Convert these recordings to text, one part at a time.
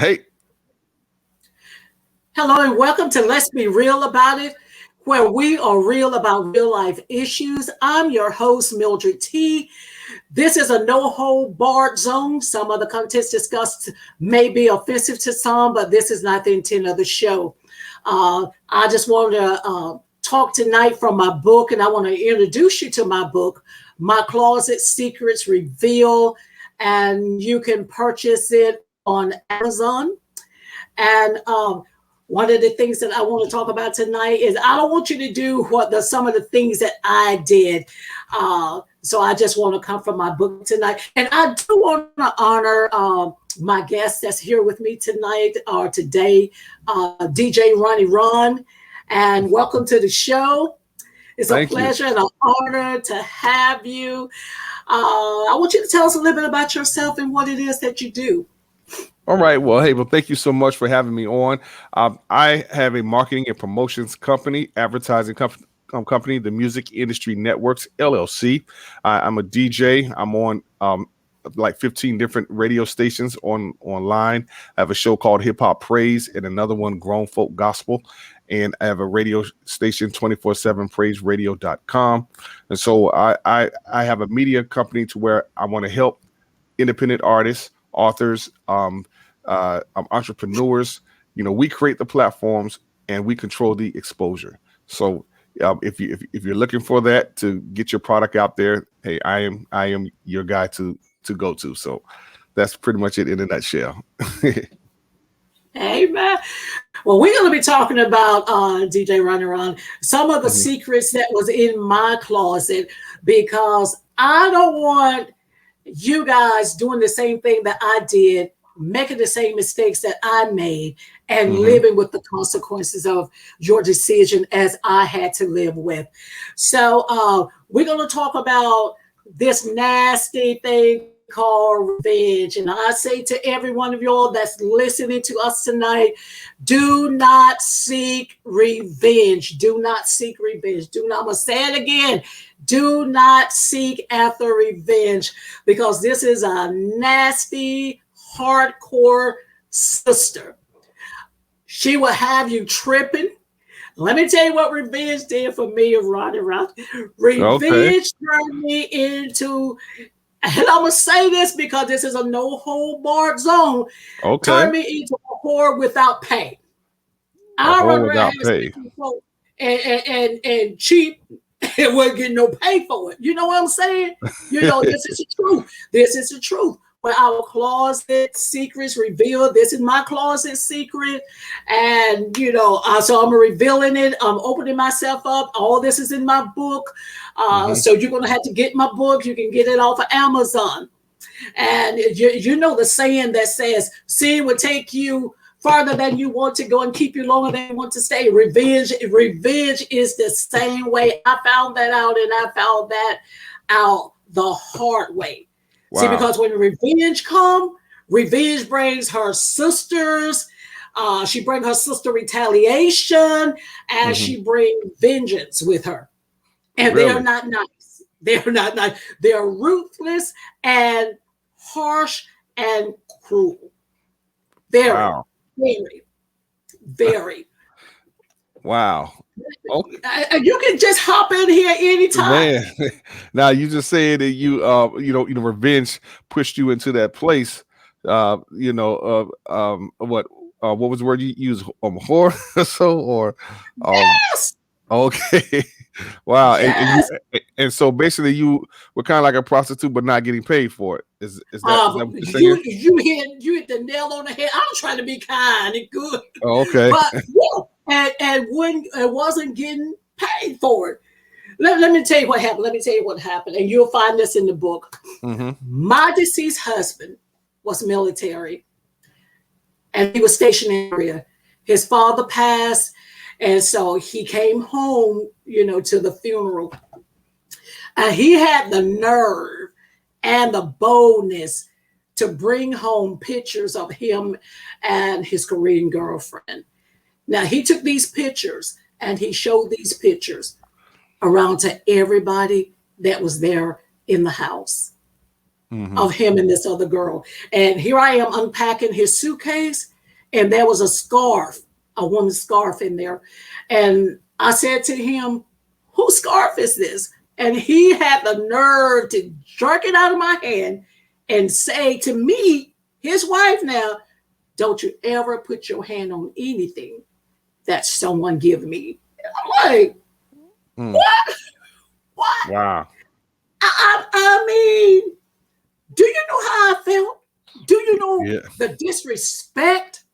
Hey. Hello and welcome to Let's Be Real About It, where we are real about real life issues. I'm your host, Mildred T. This is a no-hold-barred zone. Some of the contents discussed may be offensive to some, but this is not the intent of the show. I just want to talk tonight from my book, and I want to introduce you to my book, My Closet Secrets Reveal, and you can purchase it on Amazon. And one of the things that I want to talk about tonight is I don't want you to do some of the things that I did. So I just want to come from my book tonight. And I do want to honor my guest that's here with me tonight or today, DJ Ronnie Ron. And welcome to the show. It's a pleasure and an honor to have you. I want you to tell us a little bit about yourself and what it is that you do. All right. Well, thank you so much for having me on. I have a marketing and promotions company, advertising company, the Music Industry Networks, LLC. I'm a DJ. I'm on like 15 different radio stations online. I have a show called Hip Hop Praise and another one, Grown Folk Gospel. And I have a radio station, 247praiseradio.com. And so I have a media company to where I want to help independent artists, authors, entrepreneurs. We create the platforms and we control the exposure. So if you're looking for that to get your product out there, hey, I am your guy to go to. So that's pretty much it in a nutshell. Amen. Well, we're going to be talking about DJ Ronnie Ron, some of the secrets that was in my closet, because I don't want you guys doing the same thing that I did, making the same mistakes that I made, and living with the consequences of your decision as I had to live with. So we're going to talk about this nasty thing called revenge. And I say to every one of y'all that's listening to us tonight, do not seek revenge. Do not seek revenge. I'm going to say it again. Do not seek after revenge, because this is a nasty, hardcore sister. She will have you tripping. Let me tell you what revenge did for me and Ronnie Ron. Revenge turned me into, and I'm going to say this because this is a no-hold-barred zone, turned me into a whore without pay. I run around and cheat and wasn't getting no pay for it. You know what I'm saying? This is the truth. This is the truth. When our closet secrets revealed, this is my closet secret. And, so I'm revealing it. I'm opening myself up. All this is in my book. So you're going to have to get my book. You can get it off of Amazon. And you know the saying that says, sin will take you farther than you want to go and keep you longer than you want to stay. Revenge is the same way. I found that out, and I found that out the hard way. Wow. See, because when revenge comes, revenge brings her sisters. She brings her sister retaliation, and she brings vengeance with her. And they're not nice. They're not nice. They're ruthless and harsh and cruel. Very. Wow. Okay. You can just hop in here anytime. Man. Now you just saying that you revenge pushed you into that place. What was the word you used? Whore or yes. Okay. Wow. Yes. And so basically you were kind of like a prostitute, but not getting paid for it. Is that what you're saying? You hit the nail on the head. I'm trying to be kind and good. Oh, okay. But and when it wasn't getting paid for it. Let me tell you what happened. And you'll find this in the book. My deceased husband was military, and he was stationed in the area. His father passed, and so he came home, to the funeral. And he had the nerve and the boldness to bring home pictures of him and his Korean girlfriend. Now, he took these pictures and he showed these pictures around to everybody that was there in the house. of him and this other girl. And here I am unpacking his suitcase, and there was a scarf, a woman's scarf in there. And I said to him, whose scarf is this? And he had the nerve to jerk it out of my hand and say to me, his wife now, don't you ever put your hand on anything that someone give me. And I'm like, what? What? Wow. I mean, do you know how I felt? Do you know the disrespect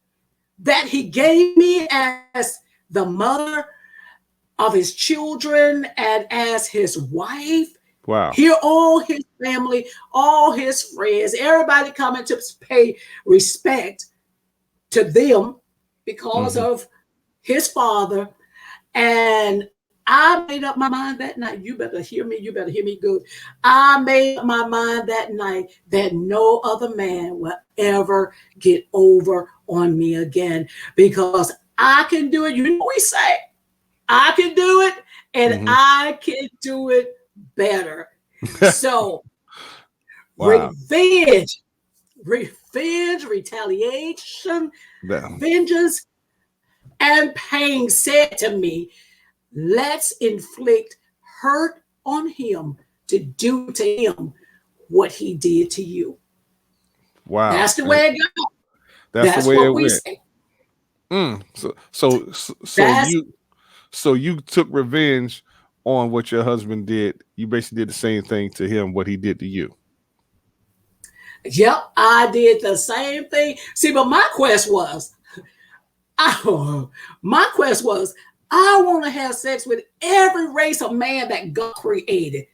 that he gave me as the mother of his children and as his wife? Wow. Here, all his family, all his friends, everybody coming to pay respect to them because of his father. And I made up my mind that night. You better hear me. You better hear me good. I made up my mind that night that no other man will ever get over on me again, because I can do it. You know, we say I can do it, and I can do it better. So wow. revenge, retaliation, vengeance, and pain said to me, let's inflict hurt on him to do to him what he did to you. Wow. That's the way it goes. That's the way what it we went. say. So you took revenge on what your husband did. You basically did the same thing to him, what he did to you. Yep, I did the same thing. See, but my quest was, I want to have sex with every race of man that God created.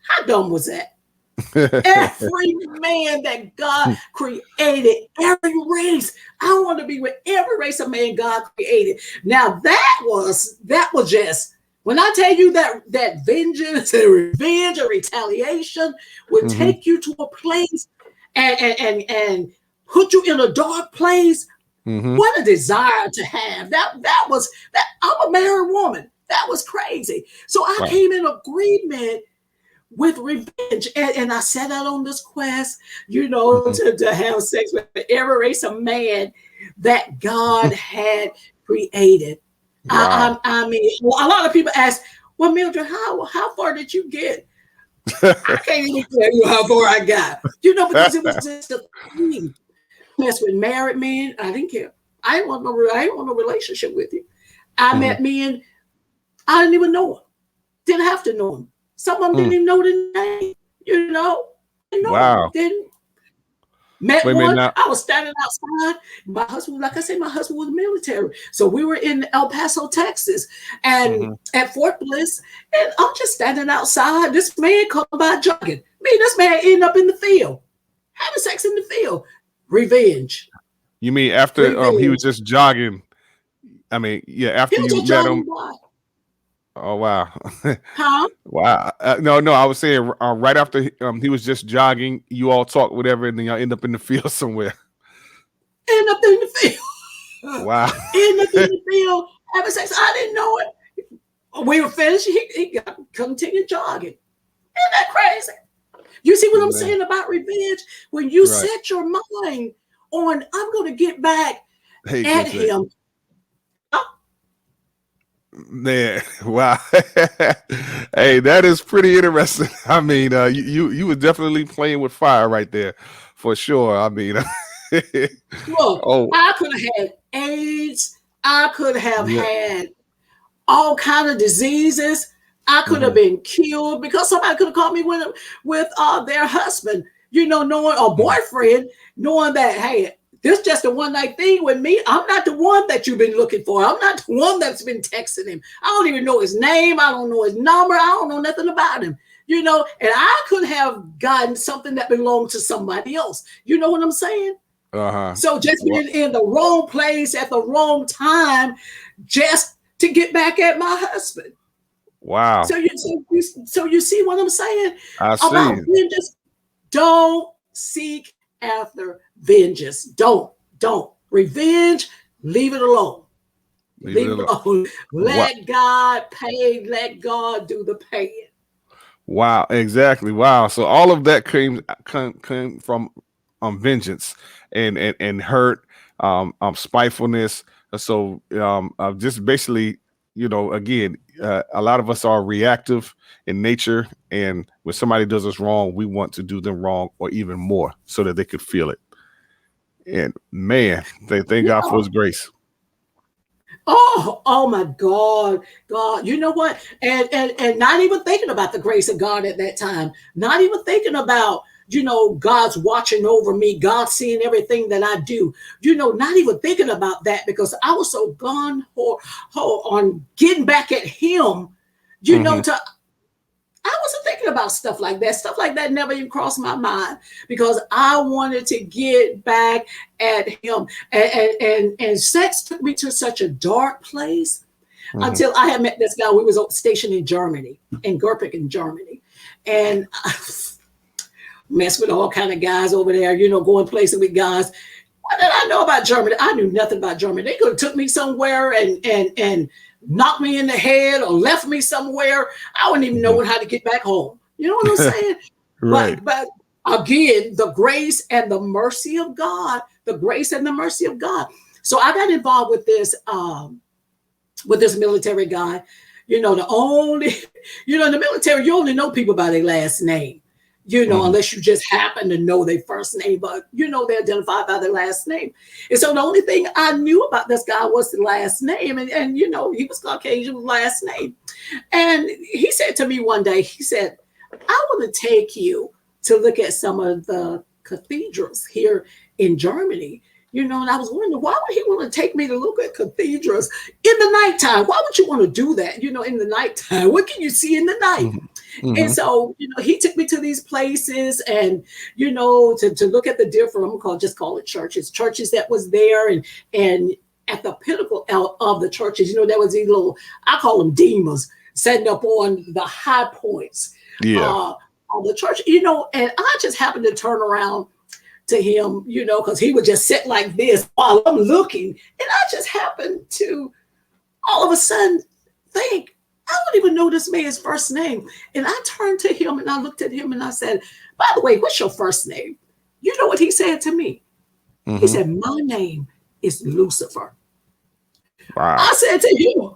How dumb was that? Every man that God created, every race. I want to be with every race of man God created. Now that was just, when I tell you that vengeance and revenge or retaliation would take you to a place and put you in a dark place. What a desire to have. That was that. I'm a married woman. That was crazy. So I came in agreement with revenge, and I set out on this quest, to have sex with every race of man that God had created. Wow. I mean, a lot of people ask, well, Mildred, how far did you get? I can't even tell you how far I got. Because it was just a thing. Mess with married men, I didn't care. I didn't want no relationship with you. I met men, I didn't even know them. Didn't have to know them. Some of them didn't even know the name. Didn't know wow. Didn't. Met one. I was standing outside. My husband, like I said, my husband was military. So we were in El Paso, Texas, and at Fort Bliss, and I'm just standing outside. This man come by jogging. This man ended up in the field, having sex in the field. Revenge. You mean after he was just jogging? I mean, after you met him. Oh wow! Huh? Wow! No, I was saying right after he was just jogging, you all talk whatever, and then y'all end up in the field somewhere. End up in the field. Wow! End up in the field having sex. I didn't know it. We were finished. He continued jogging. Isn't that crazy? You see what I'm saying about revenge? When you set your mind on, I'm going to get back at him. Man, wow. Hey, that is pretty interesting. I mean, you were definitely playing with fire right there, for sure. I mean, look, I could have had AIDS. I could have had all kind of diseases. I could have been killed because somebody could have caught me with their husband, knowing, or boyfriend, knowing that, hey, this is just a one-night thing with me. I'm not the one that you've been looking for. I'm not the one that's been texting him. I don't even know his name. I don't know his number. I don't know nothing about him, and I could have gotten something that belonged to somebody else. You know what I'm saying? So just being in the wrong place at the wrong time just to get back at my husband. Wow. So you see what I'm saying? I see. About vengeance. Don't seek after vengeance. Don't. Revenge, leave it alone. Leave it alone. Let God pay. Let God do the paying. Wow, exactly. Wow. So all of that came from vengeance and hurt, spitefulness. So just basically, again, a lot of us are reactive in nature, and when somebody does us wrong, we want to do them wrong or even more so that they could feel it. And man, thank God for Yeah. His grace. Oh my God, God. You know what? And not even thinking about the grace of God at that time. Not even thinking about, God's watching over me, God seeing everything that I do. Not even thinking about that because I was so gone on getting back at him, Hmm. to I wasn't thinking about stuff like that. Stuff like that never even crossed my mind because I wanted to get back at him. And sex took me to such a dark place Hmm. until I had met this guy. We was stationed in Germany, in Gerpik in Germany. And I messed with all kind of guys over there, going places with guys. What did I know about Germany? I knew nothing about Germany. They could have took me somewhere and knocked me in the head or left me somewhere. I wouldn't even know Hmm. how to get back home. You know what I'm saying? Right. But again, the grace and the mercy of God, the grace and the mercy of God. So I got involved with this military guy. The only, in the military, you only know people by their last name. Hmm. Unless you just happen to know their first name, but they identify by their last name. And so the only thing I knew about this guy was the last name. And he was Caucasian last name. And he said to me one day, he said, I want to take you to look at some of the cathedrals here in Germany. And I was wondering, why would he want to take me to look at cathedrals in the nighttime? Why would you want to do that, in the nighttime? What can you see in the night? Hmm. And Hmm. so, he took me to these places and, to look at the different, just call it churches that was there. And at the pinnacle of the churches, there was these little, I call them demons, setting up on the high points Yeah. of the church, and I just happened to turn around to him, because he would just sit like this while I'm looking. And I just happened to all of a sudden think, I don't even know this man's first name. And I turned to him and I looked at him and I said, by the way, what's your first name? You know what he said to me? He Hmm. said, my name is Lucifer. Wow. I said to him,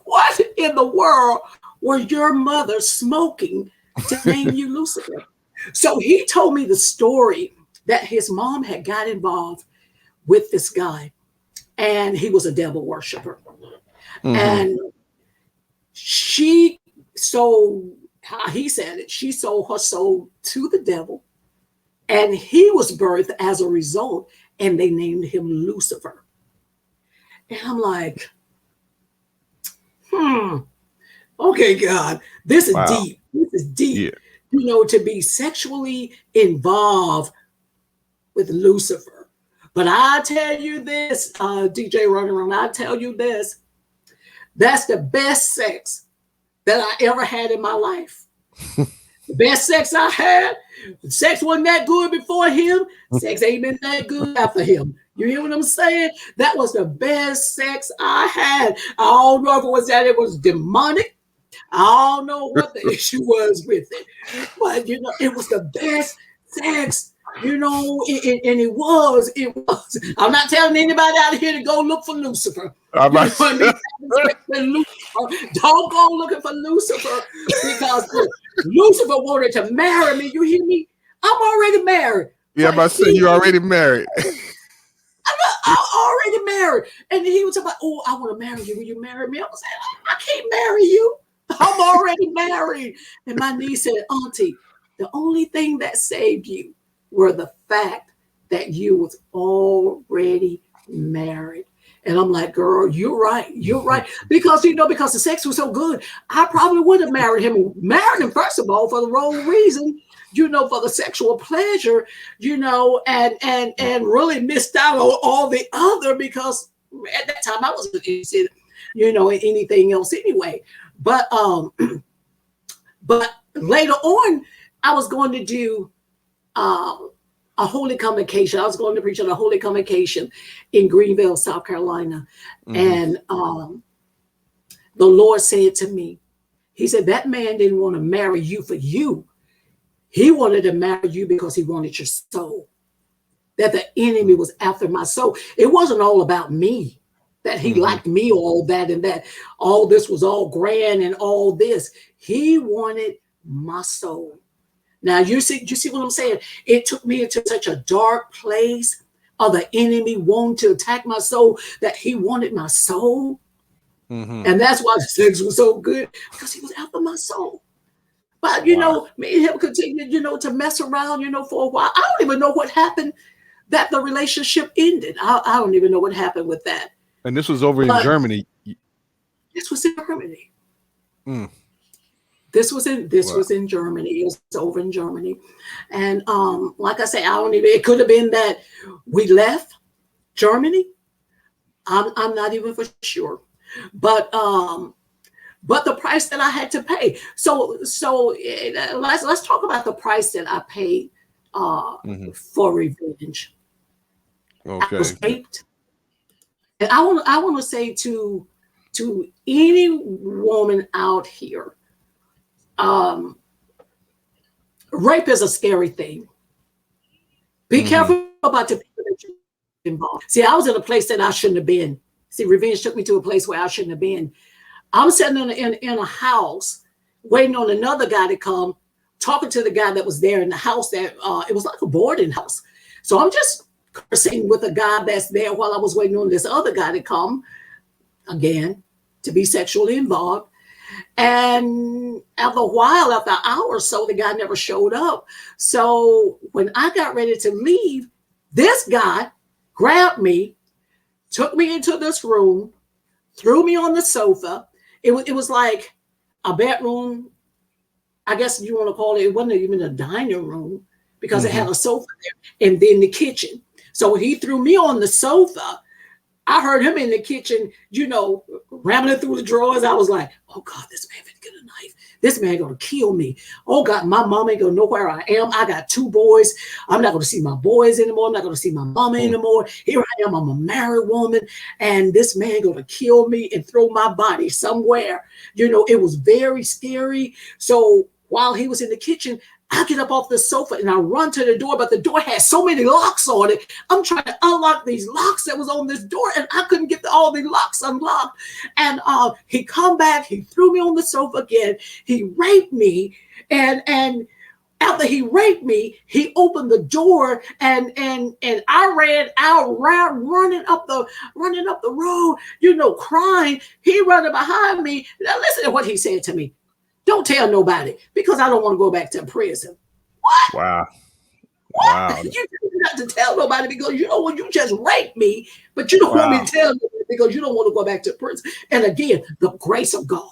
what in the world were your mother smoking to name you Lucifer? So he told me the story that his mom had got involved with this guy and he was a devil worshiper. Hmm. And she sold, how he said it, she sold her soul to the devil and he was birthed as a result and they named him Lucifer. And I'm like, okay, God, this is Wow. deep. This is deep. Yeah. To be sexually involved with Lucifer. But I tell you this, DJ Ronnie Ron, I tell you this, that's the best sex that I ever had in my life. The best sex I had, sex wasn't that good before him, sex ain't been that good after him. You hear what I'm saying? That was the best sex I had. I don't know if it was that it was demonic. I don't know what the issue was with it, but it was the best sex. And it was. I'm not telling anybody out here to go look for Lucifer. I'm You not know what I sure. mean? Lucifer. Don't go looking for Lucifer because Lucifer wanted to marry me. You hear me? I'm already married, Yeah, I'm but about to say you're already married. I'm already married. And he was about, oh, I want to marry you. Will you marry me? I was saying, I can't marry you. I'm already married. And my niece said, Auntie, the only thing that saved you were the fact that you was already married. And I'm like, girl, you're right. You're right. Because, because the sex was so good, I probably would have married him. Married him, first of all, for the wrong reason, for the sexual pleasure, and really missed out on all the other because at that time I wasn't interested, in anything else anyway. But but later on, I was going to do a holy convocation. I was going to preach at a holy convocation in Greenville, South Carolina. Hmm. And the Lord said to me, He said, that man didn't want to marry you for you. He wanted to marry you because he wanted your soul. That the enemy was after my soul. It wasn't all about me, that he liked me, all that and that. All this was all grand and all this. He wanted my soul. Now, you see what I'm saying? It took me into such a dark place of the enemy wanting to attack my soul, that he wanted my soul. And that's why the sex was so good, because he was after my soul. But, you know, me and him continued, to mess around, for a while. I don't even know what happened that the relationship ended. I don't even know what happened with that. And this was over in Germany. This was in Germany. This was in Germany. It was over in Germany. And like I say, it could have been that we left Germany. I'm not even for sure. But the price that I had to pay. So let's talk about the price that I paid for revenge. Okay. I was raped. And I want to say to any woman out here, rape is a scary thing. Be careful about the people that you involved. See, I was in a place that I shouldn't have been. See, revenge took me to a place where I shouldn't have been. I'm sitting in a house waiting on another guy to come, talking to the guy that was there in the house. That it was like a boarding house. So I'm just conversing with a guy that's there while I was waiting on this other guy to come, again, to be sexually involved. And after a while, after an hour or so, the guy never showed up. So when I got ready to leave, this guy grabbed me, took me into this room, threw me on the sofa. It was like a bedroom. I guess you want to call it. It wasn't even a dining room because it had a sofa there, and then the kitchen. So when he threw me on the sofa, I heard him in the kitchen, rambling through the drawers. I was like, oh God, this man finna get a knife. This man gonna kill me. Oh God, my mom ain't gonna know where I am. I got 2 boys. I'm not gonna see my boys anymore. I'm not gonna see my mama anymore. Here I am, I'm a married woman, and this man gonna kill me and throw my body somewhere. It was very scary. So while he was in the kitchen, I get up off the sofa and I run to the door, but the door had so many locks on it. I'm trying to unlock these locks that was on this door, and I couldn't get all the locks unlocked. And he come back, he threw me on the sofa again. He raped me, and after he raped me, he opened the door, and I ran out, running up the road, crying. He running behind me. Now listen to what he said to me. Don't tell nobody, because I don't want to go back to prison. What? Wow. What? Wow. You not to tell nobody because you just raped me, but you don't want me to tell nobody because you don't want to go back to prison. And again, the grace of God.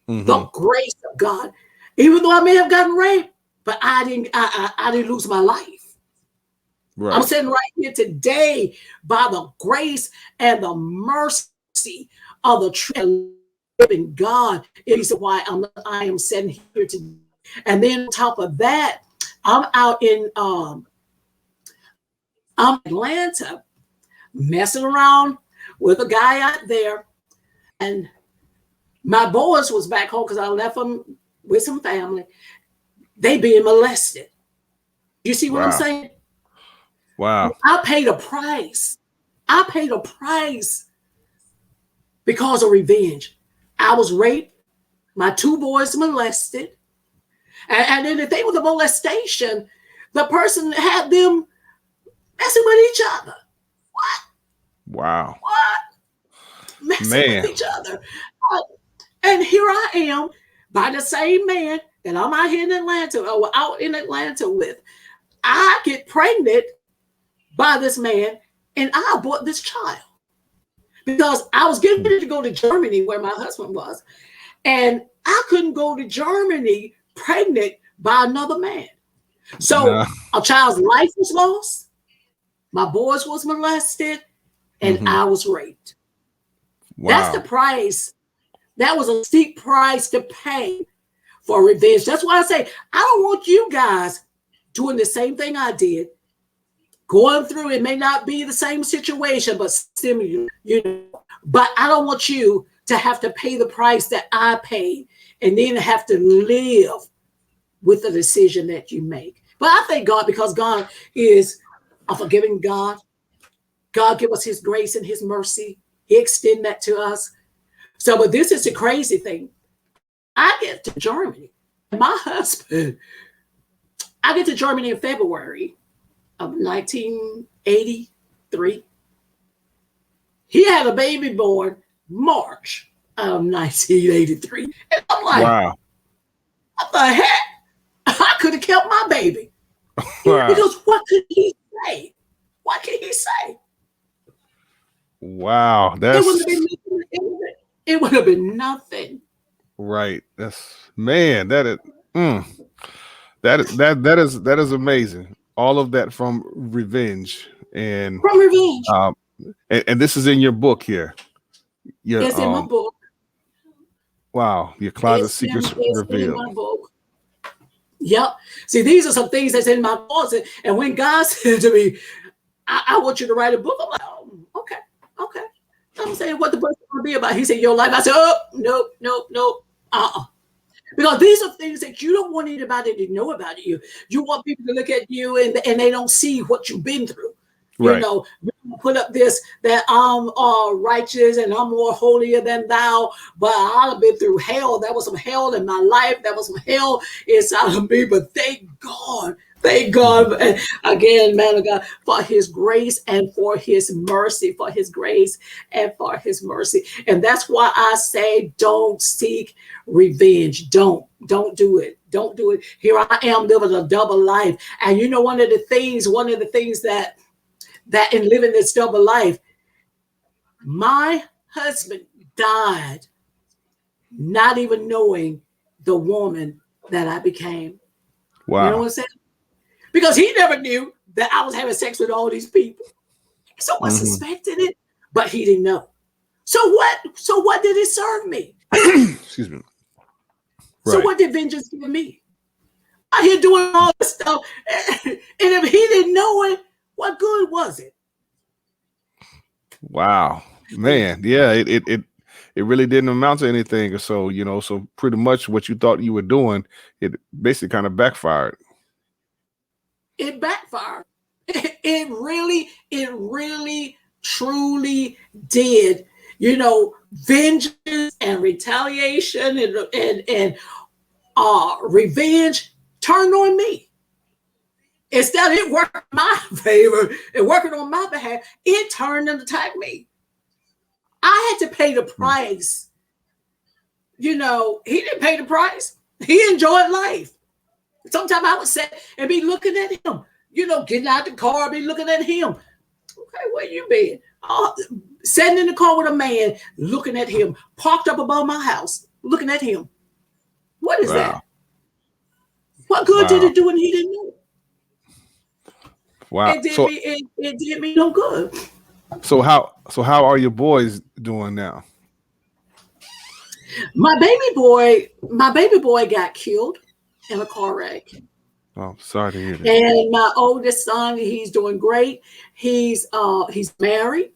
The grace of God. Even though I may have gotten raped, but I didn't lose my life. Right. I'm sitting right here today by the grace and the mercy of the true living God. Is why I am sitting here today. And then on top of that, I'm out in Atlanta, messing around with a guy out there, and my boys was back home because I left them with some family. They being molested. You see what I'm saying? Wow. I paid a price. Because of revenge. I was raped. My 2 boys molested. And then if they were the molestation, the person had them messing with each other. What? Wow. What? Messing with each other. And here I am by the same man that I'm out here in Atlanta, or out in Atlanta with. I get pregnant by this man, and I abort this child. Because I was getting ready to go to Germany where my husband was. And I couldn't go to Germany pregnant by another man. So a child's life was lost. My boys was molested. And I was raped. Wow. That's the price. That was a steep price to pay for revenge. That's why I say, I don't want you guys doing the same thing I did. Going through, it may not be the same situation, but similar, But I don't want you to have to pay the price that I paid and then have to live with the decision that you make. But I thank God, because God is a forgiving God. God give us his grace and his mercy. He extend that to us. So, but this is the crazy thing. I get to Germany. My husband, I get to Germany in February of 1983. He had a baby born March of 1983. And I'm like, Wow. what the heck? I could have kept my baby. Wow. Because what could he say? What can he say? Wow. It That's would have been it would have been nothing. right. That's man, that is amazing. All of that from revenge. And From revenge. and this is in your book here. Your It's in my book. wow, your closet It's secrets in revealed. my book. Yep. See, these are some things that's in my closet. And when God said to me, I want you to write a book, I'm like, oh, okay. I'm saying, what the book's going to be about? He said, your life. I said, oh, nope. Because these are things that you don't want anybody to know about you. You want people to look at you and they don't see what you've been through. Right. You know, put up this, that I'm righteous and I'm more holier than thou, but I've been through hell. There was some hell in my life. There was some hell inside of me, but thank God, and again, man of God, for his grace and for his mercy, for his grace and for his mercy. And that's why I say, don't seek revenge. Don't do it. Don't do it. Here I am living a double life. And you know, one of the things that in living this double life, my husband died not even knowing the woman that I became. Wow. You know what I'm saying? Because he never knew that I was having sex with all these people. Someone suspected it, but he didn't know. So what did it serve me? Excuse me. Right. So what did vengeance give me? I here doing all this stuff, and if he didn't know it, what good was it? Wow, man. Yeah, it really didn't amount to anything. So, you know, so pretty much what you thought you were doing, it basically kind of backfired. It backfired. It really, truly did. You know, vengeance and retaliation and revenge turned on me. Instead of it working in my favor and working on my behalf, it turned and attacked me. I had to pay the price. You know, he didn't pay the price. He enjoyed life. Sometimes I would sit and be looking at him, you know, getting out the car, be looking at him. Okay, where you been? Sitting in the car with a man, looking at him, parked up above my house, looking at him. What is that? What good did it do when he didn't know? Wow. It did me no good. So how are your boys doing now? My baby boy got killed in a car wreck. Oh, sorry to hear that. And my oldest son, he's doing great. He's married.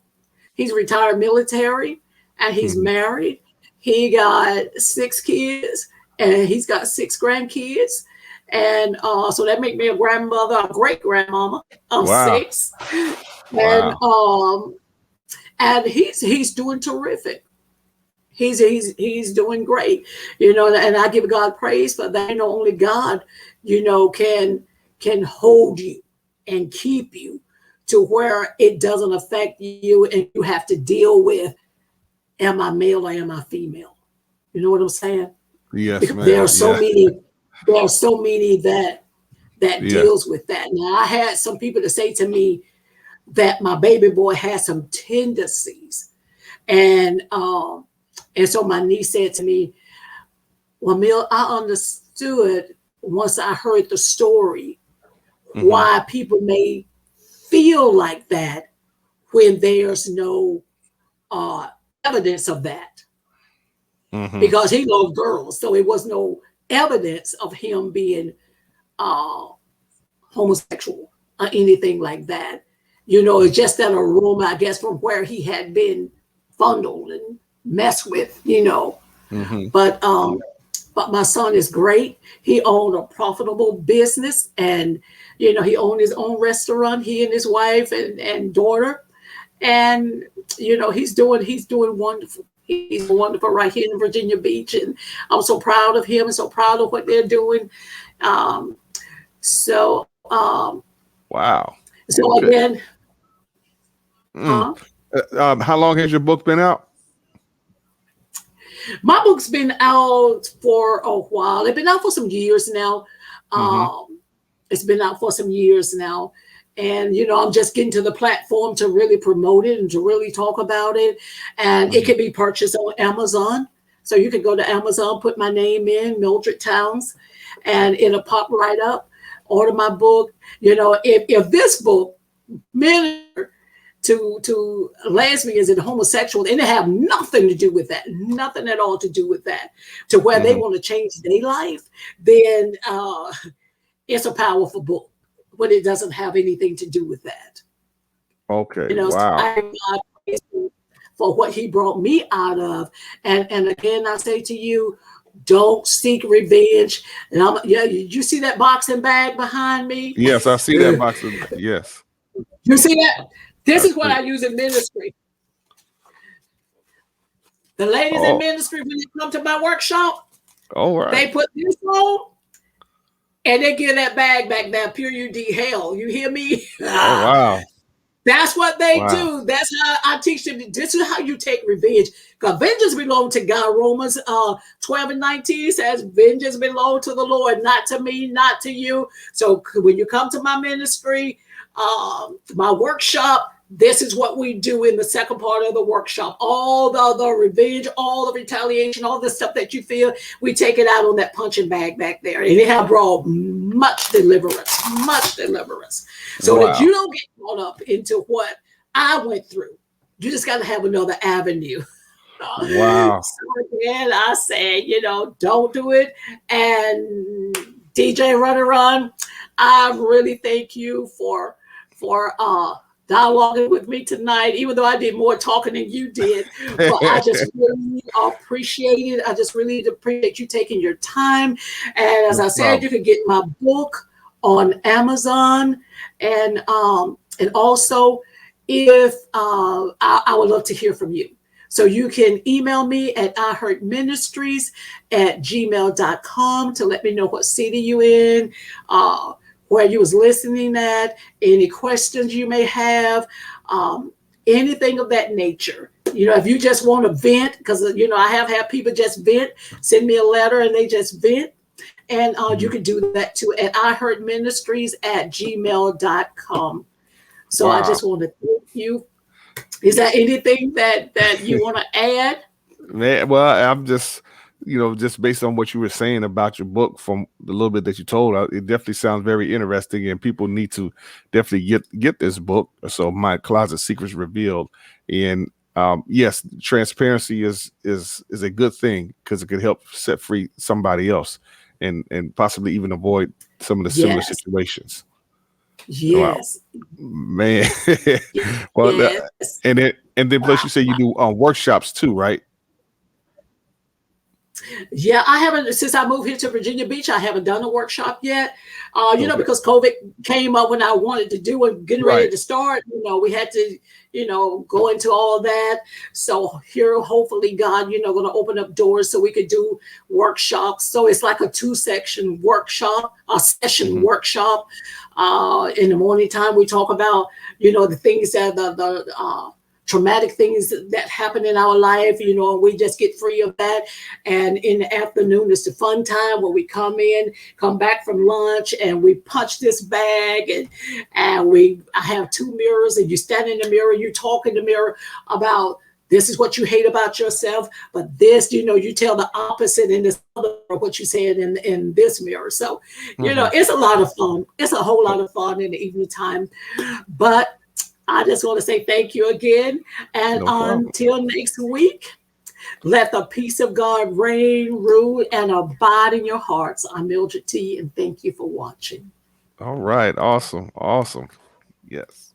He's retired military, and he's married. He got 6 kids, and he's got 6 grandkids. And so that makes me a grandmother, a great grandmama of 6. Wow. And he's doing terrific. He's doing great, you know, and I give God praise for that. You know, only God, you know, can hold you and keep you to where it doesn't affect you and you have to deal with, am I male or am I female? You know what I'm saying? Yes, man. There are so many that deals with that. Now, I had some people to say to me that my baby boy has some tendencies, and so my niece said to me, well, Mill, I understood once I heard the story why people may feel like that when there's no evidence of that. Because he loved girls, so it was no evidence of him being homosexual or anything like that. You know, it's just that aroma, I guess, from where he had been fondled and messed with, you know. But But my son is great. He owned a profitable business, and he owned his own restaurant. He and his wife and daughter, and he's doing wonderful. He's wonderful right here in Virginia Beach, and I'm so proud of him and so proud of what they're doing. So wow. So Okay. again, How long has your book been out? my book's been out for a while. It's been out for some years now. It's been out for some years now. And, I'm just getting to the platform to really promote it and to really talk about it. And it can be purchased on Amazon. So you can go to Amazon, put my name in, Mildred Towns, and it'll pop right up. Order my book. If this book, Minister to lesbians and homosexuals, and they have nothing to do with that, nothing at all to do with that, to where they want to change their life, then it's a powerful book, but it doesn't have anything to do with that. Okay. So Wow. I God praise him for what he brought me out of. And again, I say to you, don't seek revenge. And you see that boxing bag behind me? Yes, I see that box. Yes. You see that? This is what I use in ministry. The ladies in ministry, when they come to my workshop, they put this on and they give that bag back there, pure UD hell. You hear me? Oh, wow. That's what they do. That's how I teach them. This is how you take revenge. Because vengeance belongs to God. Romans 12:19 says, vengeance belongs to the Lord, not to me, not to you. So when you come to my ministry, my workshop, this is what we do in the second part of the workshop. All the revenge, all the retaliation, all the stuff that you feel, we take it out on that punching bag back there. And it have brought much deliverance. So that you don't get caught up into what I went through. You just got to have another avenue. Wow. So again, I say, don't do it. And DJ Ronnie Ron, I really thank you for dialoguing with me tonight, even though I did more talking than you did. But I just really appreciate it. I just really appreciate you taking your time. And as I said, you can get my book on Amazon. And also, if I would love to hear from you. So you can email me at iheartministries@gmail.com to let me know what city you in, where you was listening at, any questions you may have, anything of that nature. If you just want to vent, because, I have had people just vent, send me a letter and they just vent. And you can do that too at iheartministries@gmail.com. So I just want to thank you. Is there anything that you want to add? Man, well, I'm just, just based on what you were saying about your book, from the little bit that you told, it definitely sounds very interesting, and people need to definitely get this book. So, My Closet Secrets Revealed. And yes, transparency is a good thing, because it could help set free somebody else and possibly even avoid some of the similar situations. Yes. Wow. Man. Well, yes. And then plus you say you do workshops too, right? Yeah, I haven't, since I moved here to Virginia Beach, I haven't done a workshop yet. Because COVID came up when I wanted to do it, getting ready to start, we had to, go into all that. So here, hopefully God, going to open up doors so we could do workshops. So it's like a 2-section workshop, a session workshop. In the morning time, we talk about, the things that the traumatic things that happen in our life, we just get free of that. And in the afternoon, it's the fun time where we come back from lunch, and we punch this bag, and I have 2 mirrors, and you stand in the mirror, you talk in the mirror about this is what you hate about yourself, but this, you tell the opposite in this other, what you said in this mirror. So, it's a lot of fun. It's a whole lot of fun in the evening time. But I just want to say thank you again. And until next week, let the peace of God reign, rule, and abide in your hearts. I'm Mildred T, and thank you for watching. All right. Awesome. Yes.